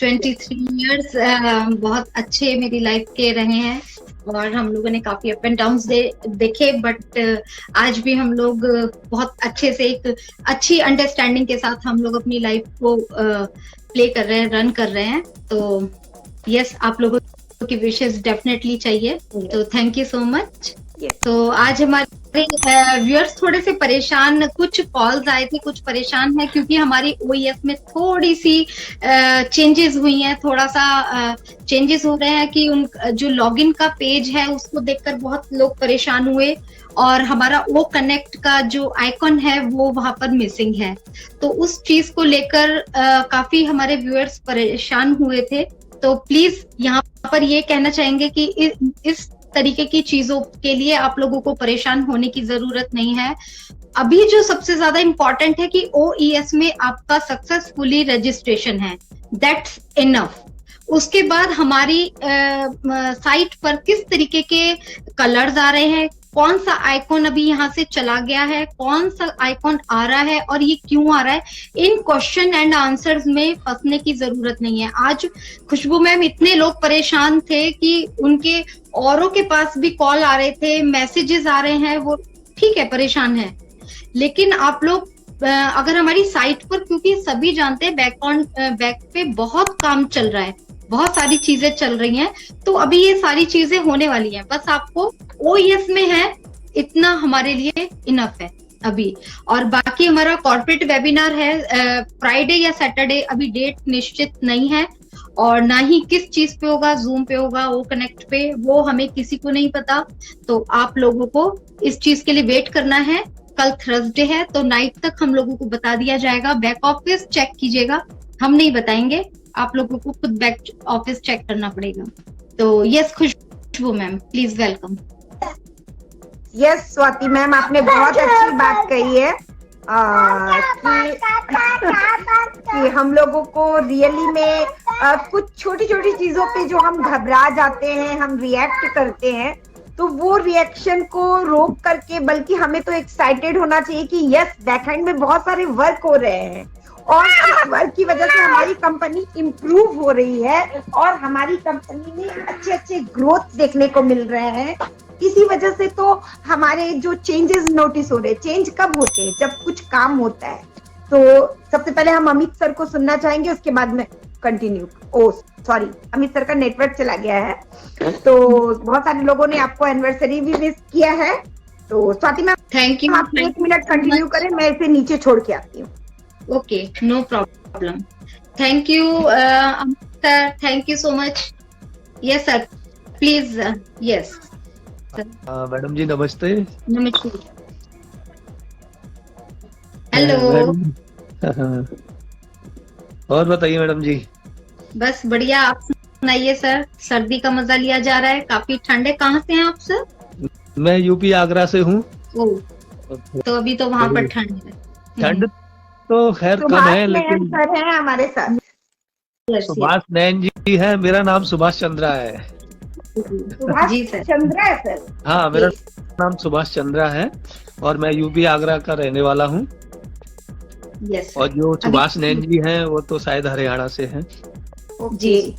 23 years बहुत अच्छे मेरी लाइफ के रहे हैं और हम लोगों ने काफी अप एंड डाउन देखे, बट आज भी हम लोग बहुत अच्छे से एक अच्छी अंडरस्टैंडिंग के साथ हम लोग अपनी लाइफ को प्ले कर रहे हैं, रन कर रहे हैं। तो यस, आप लोगों की विशेस डेफिनेटली चाहिए, तो थैंक यू सो मच। तो आज हमारे व्यूअर्स थोड़े से परेशान, कुछ कॉल्स आए थे, कुछ परेशान है क्योंकि हमारी ओईएस में थोड़ी सी चेंजेस हुई हैं, थोड़ा सा चेंजेस हो रहे हैं कि उन जो लॉगिन का पेज है उसको देखकर बहुत लोग परेशान हुए और हमारा ओ कनेक्ट का जो आइकॉन है वो वहां पर मिसिंग है। तो उस चीज को लेकर काफी हमारे व्यूअर्स परेशान हुए थे। तो प्लीज यहाँ पर ये कहना चाहेंगे कि इस तरीके की चीजों के लिए आप लोगों को परेशान होने की जरूरत नहीं है। अभी जो सबसे ज्यादा इंपॉर्टेंट है कि ओईएस में आपका सक्सेसफुली रजिस्ट्रेशन है, दैट्स इनफ। उसके बाद हमारी साइट पर किस तरीके के कलर्स आ रहे हैं, कौन सा आइकॉन अभी यहाँ से चला गया है, कौन सा आइकॉन आ रहा है और ये क्यों आ रहा है, इन क्वेश्चन एंड आंसर्स में फंसने की जरूरत नहीं है। आज खुशबू मैम, इतने लोग परेशान थे कि उनके औरों के पास भी कॉल आ रहे थे, मैसेजेस आ रहे हैं, वो ठीक है परेशान है, लेकिन आप लोग अगर हमारी साइट पर, क्योंकि सभी जानते हैं बैक पे बहुत काम चल रहा है, बहुत सारी चीजें चल रही हैं, तो अभी ये सारी चीजें होने वाली हैं। बस आपको ओईएस में है, इतना हमारे लिए इनफ है अभी। और बाकी हमारा कॉर्पोरेट वेबिनार है फ्राइडे या सैटरडे, अभी डेट निश्चित नहीं है और ना ही किस चीज पे होगा, जूम पे होगा, ओ कनेक्ट पे, वो हमें किसी को नहीं पता। तो आप लोगों को इस चीज के लिए वेट करना है। कल थर्सडे है तो नाइट तक हम लोगों को बता दिया जाएगा। बैक ऑफिस चेक कीजिएगा, हम नहीं बताएंगे, आप लोगों को खुद बैक ऑफिस चेक करना पड़ेगा। तो yes Khushbu ma'am, please welcome. Yes Swati ma'am, आपने बहुत अच्छी बात कही है कि हम लोगों को रियली में कुछ छोटी छोटी चीजों पे जो हम घबरा जाते हैं, हम रिएक्ट करते हैं, तो वो रिएक्शन को रोक करके बल्कि हमें तो एक्साइटेड होना चाहिए कि यस, बैकएंड में बहुत सारे वर्क हो रहे हैं और इस वर्क की वजह से हमारी कंपनी इम्प्रूव हो रही है और हमारी कंपनी में अच्छे अच्छे ग्रोथ देखने को मिल रहे हैं। इसी वजह से तो हमारे जो चेंजेस नोटिस हो रहे हैं। चेंज कब होते हैं? जब कुछ काम होता है। तो सबसे पहले हम अमित सर को सुनना चाहेंगे, उसके बाद में कंटिन्यू। ओ सॉरी, अमित सर का नेटवर्क चला गया है। तो बहुत सारे लोगों ने आपको एनिवर्सरी भी विश किया है। तो स्वाति मैम, थैंक यू। आप 1 मिनट कंटिन्यू करें, मैं इसे नीचे छोड़ के आती हूँ। Okay, no problem. Thank you sir, thank you so much. Yes sir, please. Yes madam ji नमस्ते। नमस्ते। हेलो। और बताइए मैडम जी। बस बढ़िया, आप सुनाइए सर। सर्दी का मजा लिया जा रहा है, काफी ठंड है। कहाँ से हैं आप सर? मैं यूपी आगरा से हूँ। तो अभी तो वहाँ पर ठंड है। ठंड तो खैर कम है, लेकिन सर है हमारे साथ। सुभाष नैन जी है। मेरा नाम सुभाष चंद्रा है। जी सर। चंद्रा है सर? हाँ, मेरा नाम सुभाष चंद्रा है और मैं यूपी आगरा का रहने वाला हूँ। यस। और जो सुभाष नैन जी हैं वो तो शायद हरियाणा से हैं। जी।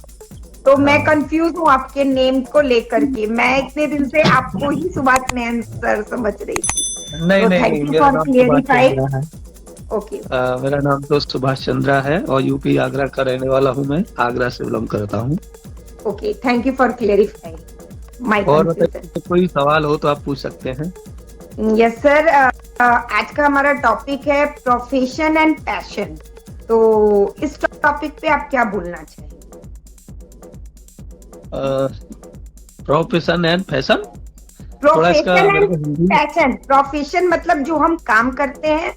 तो मैं कंफ्यूज हूँ आपके नेम को लेकर के। मैं इतने दिन से आपको ही सुभाष नैन सर समझ रही थी। नहीं, मेरा नाम सुभाष चंद्रा है। ओके। मेरा नाम तो सुभाष चंद्रा है और यूपी आगरा का रहने वाला हूँ। मैं आगरा से बिलोंग करता हूँ। Okay, thank you for clarifying my और कंफ्यूजन। कोई सवाल हो तो आप पूछ सकते हैं। यस सर, आज का हमारा टॉपिक है प्रोफेशन एंड पैशन। तो इस टॉपिक पे आप क्या बोलना चाहेंगे? Profession and fashion. Profession and passion. Profession मतलब जो हम काम करते हैं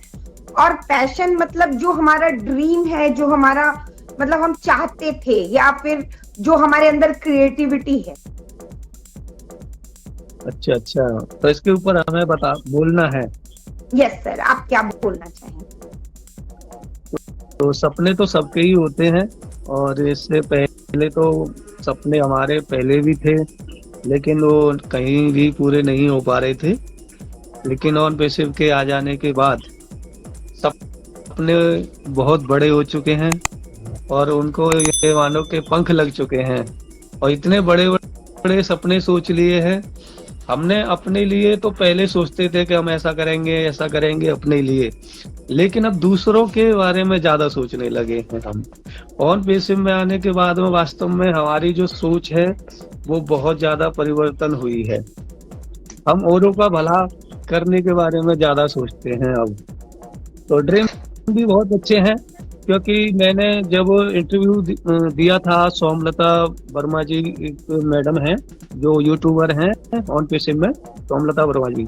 और पैशन मतलब जो हमारा ड्रीम है, जो हमारा मतलब हम चाहते थे, या फिर जो हमारे अंदर क्रिएटिविटी है। अच्छा, तो इसके ऊपर हमें बोलना है। यस सर, आप क्या बोलना चाहेंगे? तो सपने तो सबके ही होते हैं और इससे पहले तो सपने हमारे पहले भी थे, लेकिन वो कहीं भी पूरे नहीं हो पा रहे थे। लेकिन ऑन पैसिव के आ जाने के बाद सपने बहुत बड़े हो चुके हैं और उनको ये मानो के पंख लग चुके हैं और इतने बड़े बड़े सपने सोच लिए हैं। हमने अपने लिए तो पहले सोचते थे कि हम ऐसा करेंगे अपने लिए, लेकिन अब दूसरों के बारे में ज्यादा सोचने लगे हैं हम। ऑन पेसिव में आने के बाद में वास्तव में हमारी जो सोच है वो बहुत ज्यादा परिवर्तन हुई है। हम औरों का भला करने के बारे में ज्यादा सोचते हैं अब। तो ड्रीम भी बहुत अच्छे हैं, क्योंकि मैंने जब इंटरव्यू दिया था, सोमलता वर्मा जी एक मैडम है जो यूट्यूबर हैं ऑन पेसिव में, सोमलता वर्मा जी,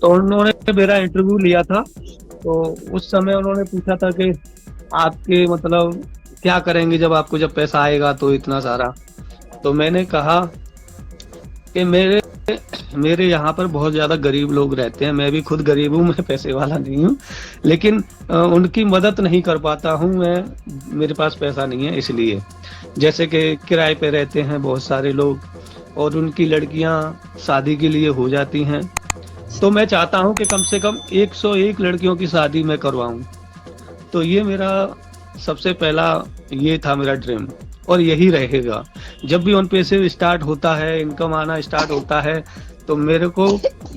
तो उन्होंने मेरा इंटरव्यू लिया था। तो उस समय उन्होंने पूछा था कि आपके मतलब क्या करेंगे जब पैसा आएगा तो इतना सारा। तो मैंने कहा कि मेरे यहाँ पर बहुत ज्यादा गरीब लोग रहते हैं, मैं भी खुद गरीब हूँ, मैं पैसे वाला नहीं हूँ, लेकिन उनकी मदद नहीं कर पाता हूँ मैं, मेरे पास पैसा नहीं है। इसलिए जैसे कि किराए पे रहते हैं बहुत सारे लोग और उनकी लड़कियां शादी के लिए हो जाती हैं, तो मैं चाहता हूँ कि कम से कम 101 लड़कियों की शादी मैं करवाऊँ। तो ये मेरा सबसे पहला ये था मेरा ड्रीम, और यही रहेगा। जब भी ऑन पेसिव स्टार्ट होता है, इनकम आना स्टार्ट होता है, तो मेरे को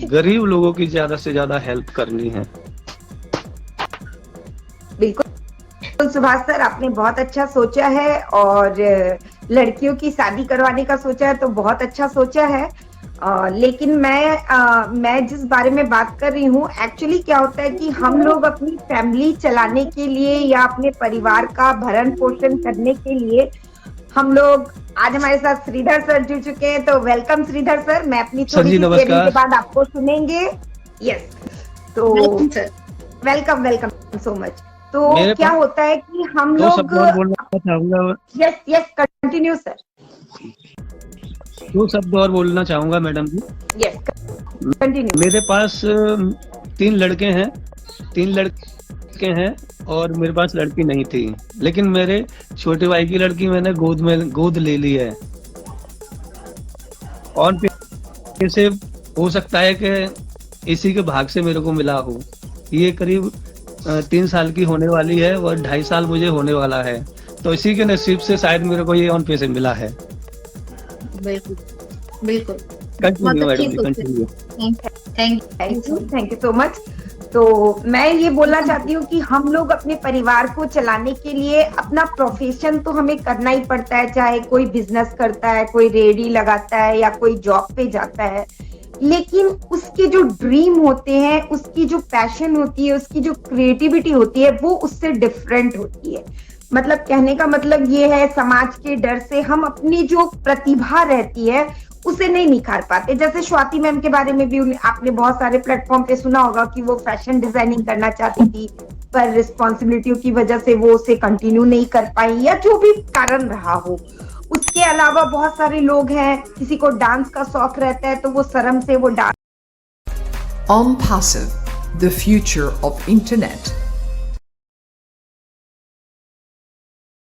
गरीब लोगों की ज्यादा से ज्यादा हेल्प करनी है। बिल्कुल सुभाष सर, आपने बहुत अच्छा सोचा है, और लड़कियों की शादी करवाने का सोचा है तो बहुत अच्छा सोचा है। लेकिन मैं जिस बारे में बात कर रही हूँ, एक्चुअली क्या होता है कि हम लोग अपनी फैमिली चलाने के लिए या अपने परिवार का भरण पोषण करने के लिए हम लोग, आज हमारे साथ श्रीधर सर जुड़ चुके हैं, तो वेलकम श्रीधर सर। मैं अपनी थोड़ी सी शेयरिंग के बाद आपको सुनेंगे। यस, तो वेलकम सो मच। तो क्या होता है कि हम लोग, यस कंटिन्यू सर। 2 शब्द और बोलना चाहूंगा मैडम जी। Yes continue. मेरे पास 3 लड़के हैं और मेरे पास लड़की नहीं थी, लेकिन मेरे छोटे भाई की लड़की मैंने गोद ले ली है। और से हो सकता है कि इसी के भाग से मेरे को मिला हो। ये करीब 3 साल की होने वाली है और 2.5 साल मुझे होने वाला है, तो इसी के नसीब से शायद मेरे को ये ऑन पेसिव मिला है। बिल्कुल थैंक यू सो मच। तो मैं ये बोलना चाहती हूँ कि हम लोग अपने परिवार को चलाने के लिए अपना प्रोफेशन तो हमें करना ही पड़ता है, चाहे कोई बिजनेस करता है, कोई रेडी लगाता है या कोई जॉब पे जाता है, लेकिन उसके जो ड्रीम होते हैं, उसकी जो पैशन होती है, उसकी जो क्रिएटिविटी होती है, वो उससे डिफरेंट होती है। मतलब कहने का मतलब ये है, समाज के डर से हम अपनी जो प्रतिभा रहती है उसे नहीं निखार पाते। जैसे स्वाति मैम के बारे में भी आपने बहुत सारे प्लेटफॉर्म पे सुना होगा कि वो फैशन डिजाइनिंग करना चाहती थी, पर रिस्पॉन्सिबिलिटियों की वजह से वो उसे कंटिन्यू नहीं कर पाई, या जो भी कारण रहा हो। उसके अलावा बहुत सारे लोग हैं, किसी को डांस का शौक रहता है तो वो शर्म से वो dance. OnPassive, the future of internet.